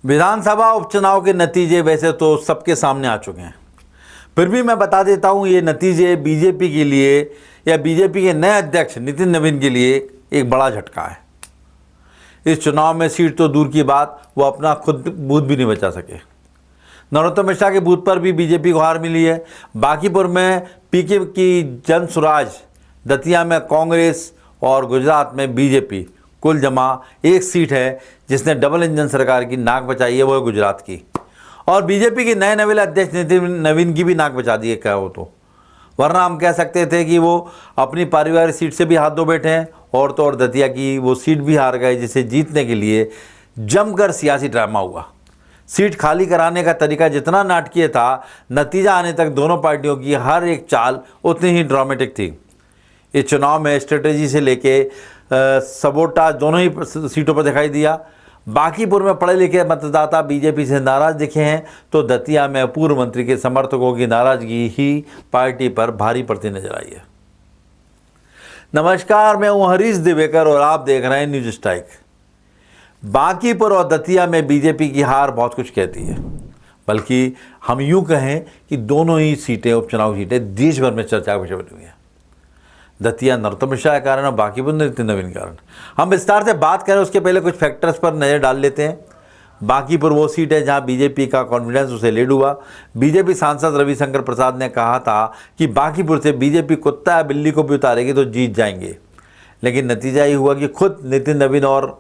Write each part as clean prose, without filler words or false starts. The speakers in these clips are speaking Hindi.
विधानसभा उपचुनाव के नतीजे वैसे तो सबके सामने आ चुके हैं, फिर भी मैं बता देता हूं ये नतीजे बीजेपी के लिए या बीजेपी के नए अध्यक्ष नितिन नवीन के लिए एक बड़ा झटका है। इस चुनाव में सीट तो दूर की बात, वो अपना खुद बूथ भी नहीं बचा सके। नरोत्तम मिश्रा के बूथ पर भी बीजेपी को हार मिली है। बांकीपुर में पीके की जन स्वराज, दतिया में कांग्रेस और गुजरात में बीजेपी, कुल जमा एक सीट है जिसने डबल इंजन सरकार की नाक बचाई है, वो है गुजरात की। और बीजेपी के नए नवेले अध्यक्ष नितिन नवीन की भी नाक बचा दी है क्या हो तो, वरना हम कह सकते थे कि वो अपनी पारिवारिक सीट से भी हाथ धो बैठे हैं और तो और दतिया की वो सीट भी हार गए, जिसे जीतने के लिए जमकर सियासी ड्रामा हुआ। सीट खाली कराने का तरीका जितना नाटकीय था, नतीजा आने तक दोनों पार्टियों की हर एक चाल उतनी ही ड्रामेटिक थी। इस चुनाव में स्ट्रेटेजी से लेके सबोटाज दोनों ही सीटों पर दिखाई दिया। बांकीपुर में पढ़े लिखे मतदाता बीजेपी से नाराज दिखे हैं, तो दतिया में पूर्व मंत्री के समर्थकों की नाराजगी ही पार्टी पर भारी पड़ती नजर आई है। नमस्कार, मैं हूं हरीश दिवेकर और आप देख रहे हैं न्यूज स्ट्राइक। बांकीपुर और दतिया में बीजेपी की हार बहुत कुछ कहती है, बल्कि हम यूं कहें कि दोनों ही सीटें, उपचुनाव सीटें, देश भर में चर्चा का विषय बनी हुई है। दतिया नरोत्तम मिश्रा के कारण और बांकीपुर नितिन नवीन के कारण। हम विस्तार से बात करें उसके पहले कुछ फैक्टर्स पर नज़र डाल लेते हैं। बांकीपुर वो सीट है जहां बीजेपी का कॉन्फिडेंस उसे लीड हुआ। बीजेपी सांसद रविशंकर प्रसाद ने कहा था कि बांकीपुर से बीजेपी कुत्ता या बिल्ली को भी उतारेगी तो जीत जाएंगे, लेकिन नतीजा ये हुआ कि खुद नितिन नवीन और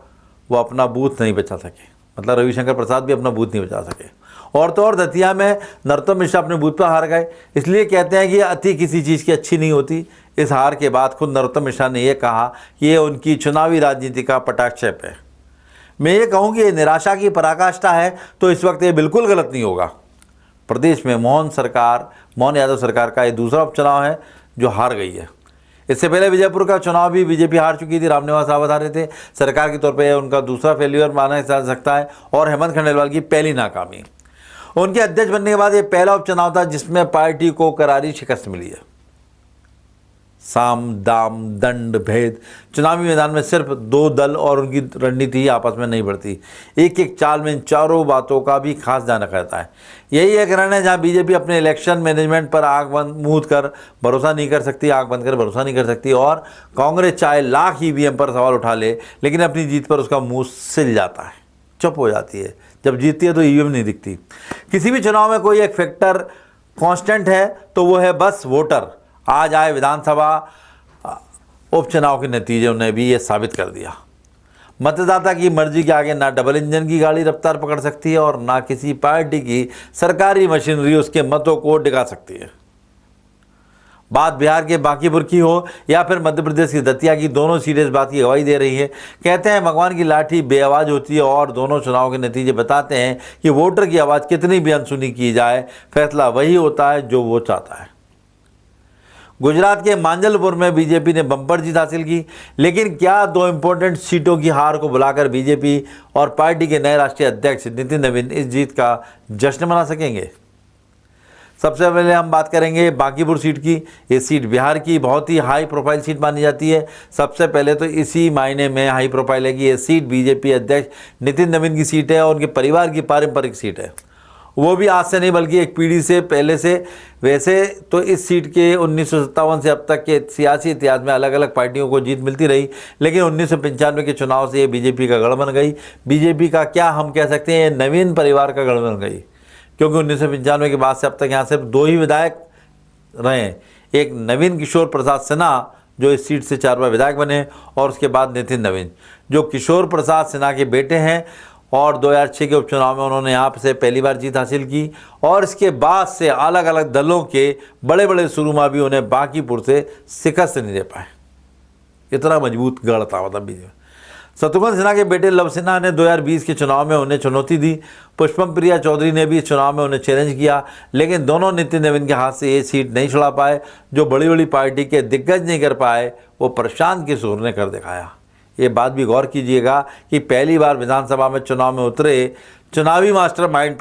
वो अपना बूथ नहीं बचा सके, मतलब रविशंकर प्रसाद भी अपना बूथ नहीं बचा सके। और तो और दतिया में नरोत्तम मिश्रा अपने बूथ पर हार गए। इसलिए कहते हैं कि अति किसी चीज़ की अच्छी नहीं होती। इस हार के बाद खुद नरोत्तम मिश्रा ने यह कहा कि ये उनकी चुनावी राजनीति का पटाक्षेप है। मैं ये कहूँ कि ये निराशा की पराकाष्ठा है, तो इस वक्त ये बिल्कुल गलत नहीं होगा। प्रदेश में मोहन यादव सरकार का ये दूसरा उपचुनाव है जो हार गई है। इससे पहले विजयपुर का चुनाव भी बीजेपी हार चुकी थी। रामनिवास रावत हारे थे। सरकार के तौर पर उनका दूसरा फेल्यूर माना जा सकता है और हेमंत खंडेलवाल की पहली नाकामी। उनके अध्यक्ष बनने के बाद ये पहला उपचुनाव था जिसमें पार्टी को करारी शिकस्त मिली है। साम दाम दंड भेद, चुनावी मैदान में सिर्फ दो दल और उनकी रणनीति ही आपस में नहीं बढ़ती। एक एक चाल में इन चारों बातों का भी खास ध्यान रखा जाता है। यही एक रण है जहां बीजेपी अपने इलेक्शन मैनेजमेंट पर आंख बंद मूंद कर भरोसा नहीं कर सकती, आंख बंद कर भरोसा नहीं कर सकती, और कांग्रेस चाहे लाख ईवीएम पर सवाल उठा ले, लेकिन अपनी जीत पर उसका मुंह सिल जाता है, चुप हो जाती है। जब जीतती है तो ईवीएम नहीं दिखती। किसी भी चुनाव में कोई एक फैक्टर कांस्टेंट है तो वो है बस वोटर। आज आए विधानसभा उपचुनाव के नतीजों ने भी ये साबित कर दिया। मतदाता की मर्जी के आगे ना डबल इंजन की गाड़ी रफ्तार पकड़ सकती है और ना किसी पार्टी की सरकारी मशीनरी उसके मतों को डिगा सकती है। बात बिहार के बांकीपुर की हो या फिर मध्य प्रदेश की दतिया की, दोनों सीटें इस बात की गवाही दे रही है। कहते हैं भगवान की लाठी बेआवाज होती है, और दोनों चुनाव के नतीजे बताते हैं कि वोटर की आवाज़ कितनी भी अनसुनी की जाए, फैसला वही होता है जो वो चाहता है। गुजरात के मांजलपुर में बीजेपी ने बम्पर जीत हासिल की, लेकिन क्या दो इंपॉर्टेंट सीटों की हार को बुलाकर बीजेपी और पार्टी के नए राष्ट्रीय अध्यक्ष नितिन नवीन इस जीत का जश्न मना सकेंगे? सबसे पहले हम बात करेंगे बांकीपुर सीट की। ये सीट बिहार की बहुत ही हाई प्रोफाइल सीट मानी जाती है। सबसे पहले तो इसी मायने में हाई प्रोफाइल है कि ये सीट बीजेपी अध्यक्ष नितिन नवीन की सीट है और उनके परिवार की पारंपरिक सीट है, वो भी आज से नहीं बल्कि एक पीढ़ी से पहले से। वैसे तो इस सीट के 1957 से अब तक के सियासी इतिहास में अलग अलग पार्टियों को जीत मिलती रही, लेकिन 1995 के चुनाव से ये बीजेपी का गढ़ बन गई। बीजेपी का क्या हम कह सकते हैं, ये नवीन परिवार का गढ़ बन गई, क्योंकि 1995 के बाद से अब तक यहाँ सिर्फ दो ही विधायक रहे। एक नवीन किशोर प्रसाद सिन्हा जो इस सीट से 4 बार विधायक बने, और उसके बाद नितिन नवीन जो किशोर प्रसाद सिन्हा के बेटे हैं, और 2006 के उपचुनाव में उन्होंने यहाँ से पहली बार जीत हासिल की। और इसके बाद से अलग अलग दलों के बड़े बड़े सुरमा भी उन्हें बांकीपुर से शिकस्त नहीं दे पाए। इतना मजबूत गढ़ था मतलब बीजेपी। शत्रुघ्न सिन्हा के बेटे लव सिन्हा ने 2020 के चुनाव में उन्हें चुनौती दी। पुष्पम प्रिया चौधरी ने भी इस चुनाव में उन्हें चैलेंज किया, लेकिन दोनों नितिन नवीन के हाथ से ये सीट नहीं छुड़ा पाए। जो बड़ी बड़ी पार्टी के दिग्गज नहीं कर पाए, वो प्रशांत किशोर ने कर दिखाया। ये बात भी गौर कीजिएगा कि पहली बार विधानसभा में चुनाव में उतरे चुनावी मास्टरमाइंड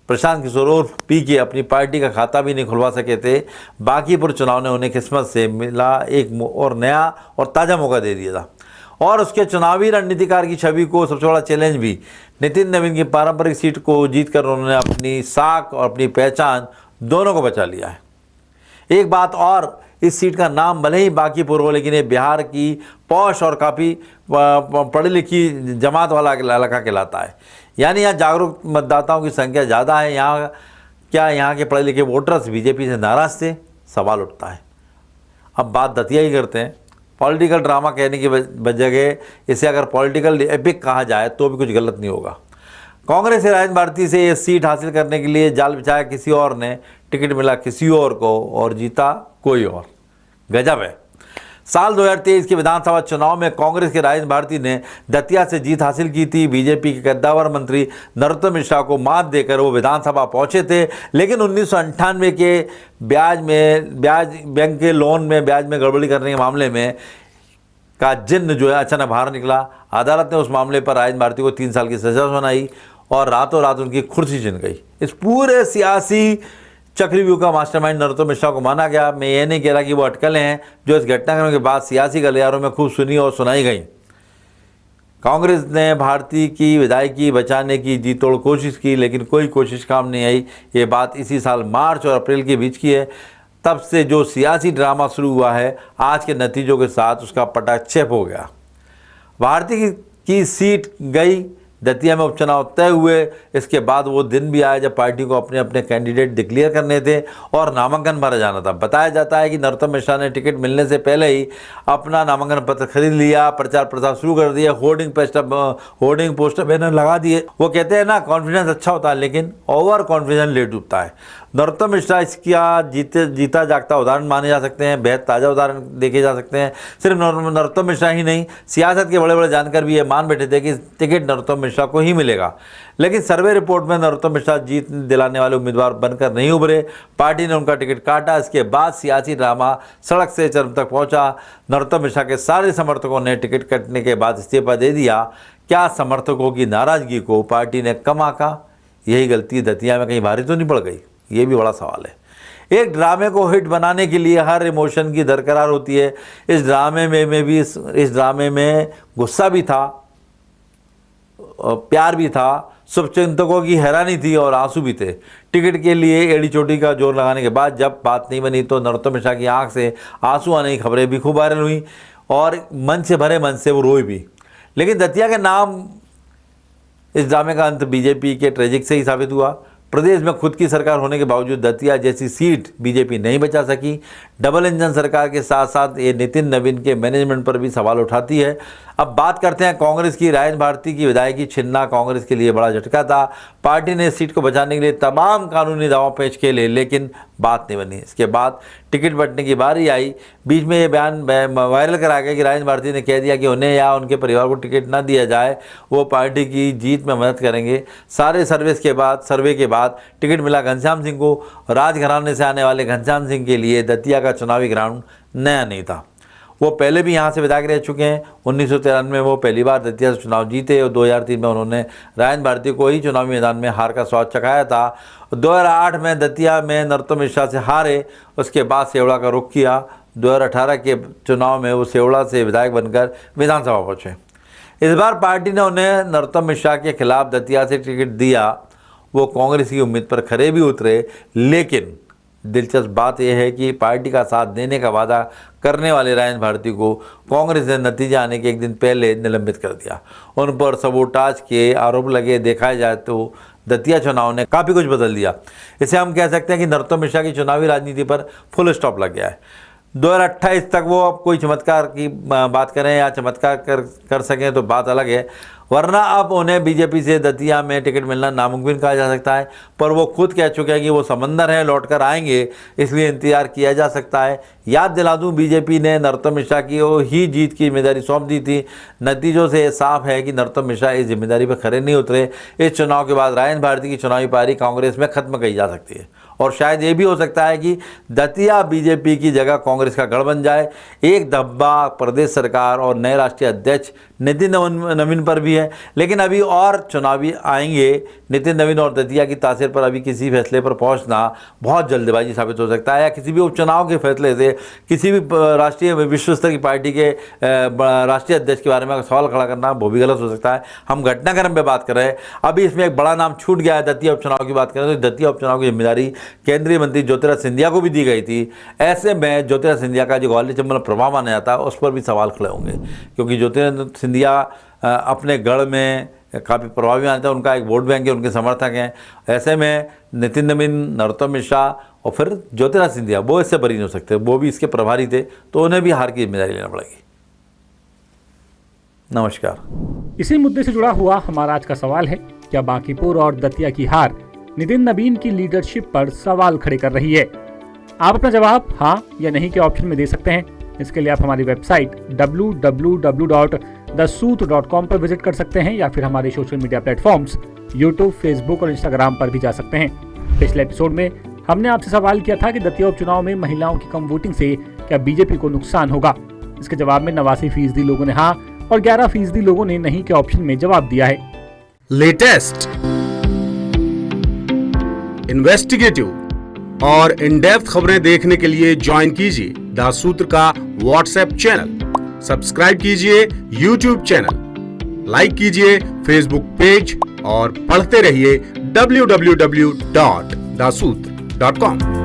प्रशांत किशोर और पीके अपनी पार्टी का खाता भी नहीं खुलवा सके थे। बांकीपुर चुनाव ने उन्हें किस्मत से मिला एक और नया और ताज़ा मौका दे दिया था। और उसके चुनावी रणनीतिकार की छवि को सबसे बड़ा चैलेंज भी नितिन नवीन की पारंपरिक सीट को जीतकर उन्होंने अपनी साख और अपनी पहचान दोनों को बचा लिया है। एक बात और, इस सीट का नाम भले ही बांकीपुर हो, लेकिन ये बिहार की पौष और काफ़ी पढ़ी लिखी जमात वाला इलाका कहलाता है। यानी यहाँ जागरूक मतदाताओं की संख्या ज़्यादा है। यहाँ क्या यहाँ के पढ़े लिखे वोटर्स बीजेपी से नाराज़ थे? सवाल उठता है। अब बात दतिया ही करते हैं। पॉलिटिकल ड्रामा कहने की बजाय इसे अगर पॉलिटिकल एपिक कहा जाए तो भी कुछ गलत नहीं होगा। कांग्रेस से राजेंद्र भारती से ये सीट हासिल करने के लिए जाल बिछाया किसी और ने, टिकट मिला किसी और को और जीता कोई और। गजब है। साल 2023 के विधानसभा चुनाव में कांग्रेस के राजेंद्र भारती ने दतिया से जीत हासिल की थी। बीजेपी के कद्दावर मंत्री नरोत्तम मिश्रा को मात देकर वो विधानसभा पहुंचे थे, लेकिन 1998 के बैंक के लोन में ब्याज में गड़बड़ी करने के मामले में का जिन्न जो है अचानक बाहर निकला। अदालत ने उस मामले पर राजेंद्र भारती को 3 साल की सजा सुनाई और रातों रात उनकी कुर्सी छिन गई। इस पूरे सियासी चक्रव्यूह का मास्टरमाइंड नरोत्तम मिश्रा को माना गया। मैं ये नहीं कह रहा कि वो अटकलें हैं जो इस घटनाक्रम के बाद सियासी गलियारों में खूब सुनी और सुनाई गई। कांग्रेस ने भारती की विधायकी बचाने की जी तोड़ कोशिश की, लेकिन कोई कोशिश काम नहीं आई। ये बात इसी साल मार्च और अप्रैल के बीच की है। तब से जो सियासी ड्रामा शुरू हुआ है, आज के नतीजों के साथ उसका पटाक्षेप हो गया। भारती की सीट गई, दतिया में उपचुनाव तय हुए। इसके बाद वो दिन भी आया जब पार्टी को अपने अपने कैंडिडेट डिक्लेयर करने थे और नामांकन भरा जाना था। बताया जाता है कि नरोत्तम मिश्रा ने टिकट मिलने से पहले ही अपना नामांकन पत्र खरीद लिया, प्रचार प्रसार शुरू कर दिया, होर्डिंग पोस्टर बैनर लगा दिए। वो कहते हैं ना, कॉन्फिडेंस अच्छा होता है लेकिन ओवर कॉन्फिडेंस लेट डूबता है। नरोत्तम मिश्रा इसका जीता जागता उदाहरण माने जा सकते हैं, बेहद ताज़ा उदाहरण देखे जा सकते हैं। सिर्फ नरोत्तम मिश्रा ही नहीं, सियासत के बड़े बड़े जानकार भी ये मान बैठे थे कि टिकट नरोत्तम मिश्रा को ही मिलेगा, लेकिन सर्वे रिपोर्ट में नरोत्तम मिश्रा जीत दिलाने वाले उम्मीदवार बनकर नहीं उभरे। पार्टी ने उनका टिकट काटा। इसके बाद सियासी ड्रामा सड़क से चरम तक पहुंचा। नरोत्तम मिश्रा के सारे समर्थकों ने टिकट कटने के बाद इस्तीफा दे दिया। क्या समर्थकों की नाराजगी को पार्टी ने कम आंका? यही गलती दतिया में कहीं भारी तो नहीं पड़ गई? ये भी बड़ा सवाल है। एक ड्रामे को हिट बनाने के लिए हर इमोशन की दरकरार होती है। इस ड्रामे में गुस्सा भी था, प्यार भी था, शुभचिंतकों की हैरानी थी और आंसू भी थे। टिकट के लिए एड़ी चोटी का जोर लगाने के बाद जब बात नहीं बनी तो नरोत्तम मिश्रा की आंख से आंसू आने की खबरें भी खूब वायरल हुई और मन से भरे मन से वो रोई भी। लेकिन दतिया के नाम इस ड्रामे का अंत बीजेपी के ट्रेजिक से ही साबित हुआ। प्रदेश में खुद की सरकार होने के बावजूद दतिया जैसी सीट बीजेपी नहीं बचा सकी। डबल इंजन सरकार के साथ साथ ये नितिन नवीन के मैनेजमेंट पर भी सवाल उठाती है। अब बात करते हैं कांग्रेस की। राजेंद्र भारती की विधायकी छिनना कांग्रेस के लिए बड़ा झटका था। पार्टी ने इस सीट को बचाने के लिए तमाम कानूनी दाव पेच खेले, लेकिन बात नहीं बनी। इसके बाद टिकट बंटने की बारी आई। बीच में ये बयान वायरल करा गया कि राजेंद्र भारती ने कह दिया कि उन्हें या उनके परिवार को टिकट न दिया जाए, वो पार्टी की जीत में मदद करेंगे। सारे सर्वे के बाद टिकट मिला घनश्याम सिंह को। राजघराने से आने वाले घनश्याम सिंह के लिए दतिया का चुनावी ग्राउंड नया नहीं था। वो पहले भी यहाँ से विधायक रह चुके हैं। 1993 में वो पहली बार दतिया से चुनाव जीते और 2003 में उन्होंने राजेंद्र भारती को ही चुनावी मैदान में हार का स्वाद चखाया था। 2008 में दतिया में नरोत्तम मिश्रा से हारे, उसके बाद सेवड़ा का रुख किया। 2018 के चुनाव में वो सेवड़ा से विधायक बनकर विधानसभा पहुँचे। इस बार पार्टी ने उन्हें नरोत्तम मिश्रा के खिलाफ दतिया से टिकट दिया। वो कांग्रेस की उम्मीद पर खरे भी उतरे, लेकिन दिलचस्प बात यह है कि पार्टी का साथ देने का वादा करने वाले राजेंद्र भारती को कांग्रेस ने नतीजा आने के एक दिन पहले निलंबित कर दिया। उन पर सबोटाज के आरोप लगे। देखा जाए तो दतिया चुनाव ने काफ़ी कुछ बदल दिया। इसे हम कह सकते हैं कि नरोत्तम मिश्रा की चुनावी राजनीति पर फुल स्टॉप लग गया है। 2028 तक वो अब कोई चमत्कार की बात करें या चमत्कार कर सकें तो बात अलग है, वरना अब उन्हें बीजेपी से दतिया में टिकट मिलना नामुमकिन कहा जा सकता है। पर वो खुद कह चुके हैं कि वो समंदर है, लौटकर आएंगे, इसलिए इंतजार किया जा सकता है। याद दिला दूं, बीजेपी ने नरोत्तम मिश्रा की ही जीत की जिम्मेदारी सौंप दी थी। नतीजों से साफ है कि नरोत्तम मिश्रा इस जिम्मेदारी पर खरे नहीं उतरे। इस चुनाव के बाद राजेंद्र भारती की चुनावी पारी कांग्रेस में खत्म कही जा सकती है और शायद ये भी हो सकता है कि दतिया बीजेपी की जगह कांग्रेस का गढ़ बन जाए। एक धब्बा प्रदेश सरकार और नए राष्ट्रीय अध्यक्ष नितिन नवीन पर भी है, लेकिन अभी और चुनावी आएंगे। नितिन नवीन और दतिया की तासीर पर अभी किसी फैसले पर पहुंचना बहुत जल्दबाजी साबित हो सकता है, या किसी भी उपचुनाव के फैसले से किसी भी राष्ट्रीय विश्व स्तर की पार्टी के राष्ट्रीय अध्यक्ष के बारे में सवाल खड़ा करना वो भी गलत हो सकता है। हम घटनाक्रम पे बात कर रहे हैं, अभी इसमें एक बड़ा नाम छूट गया है। दतिया उपचुनाव की बात करें तो दतिया उपचुनाव की जिम्मेदारी केंद्रीय मंत्री ज्योतिरादित्य सिंधिया को भी दी गई थी। ऐसे में ज्योतिरादित्य सिंधिया का जो ग्वालियर चंबल प्रभाव माना जाता है उस पर भी सवाल खड़े होंगे, क्योंकि ज्योतिरादित्य सिंधिया अपने गढ़ में काफ़ी प्रभावी मानता है, उनका एक वोट बैंक है, उनके समर्थक हैं। ऐसे में नितिन नवीन, नरोत्तम मिश्रा और फिर ज्योतिरादित्य सिंधिया वो इससे बरी नहीं हो सकते, वो भी इसके प्रभारी थे, तो उन्हें भी हार की जिम्मेदारी लेना पड़ेगी। नमस्कार। इसी मुद्दे से जुड़ा हुआ हमारा आज का सवाल है, क्या बांकीपुर और दतिया की हार नितिन नवीन की लीडरशिप पर सवाल खड़े कर रही है? आप अपना जवाब हाँ या नहीं के ऑप्शन में दे सकते हैं। इसके लिए आप हमारी वेबसाइट www.thesoot.com पर विजिट कर सकते हैं, या फिर हमारे social media platforms YouTube, Facebook और इंस्टाग्राम पर भी जा सकते हैं। पिछले एपिसोड में हमने आपसे सवाल किया था कि दतिया उपचुनाव में महिलाओं की कम वोटिंग से क्या बीजेपी को नुकसान होगा। इसके जवाब में 89% लोगों ने हाँ और 11% लोगों ने नहीं के ऑप्शन में जवाब दिया है। लेटेस्ट, इन्वेस्टिगेटिव और इन डेप्थ खबरें देखने के लिए ज्वाइन कीजिए द सूत्र का व्हाट्सएप चैनल, सब्सक्राइब कीजिए यूट्यूब चैनल, लाइक कीजिए फेसबुक पेज और पढ़ते रहिए www.thesoot.com।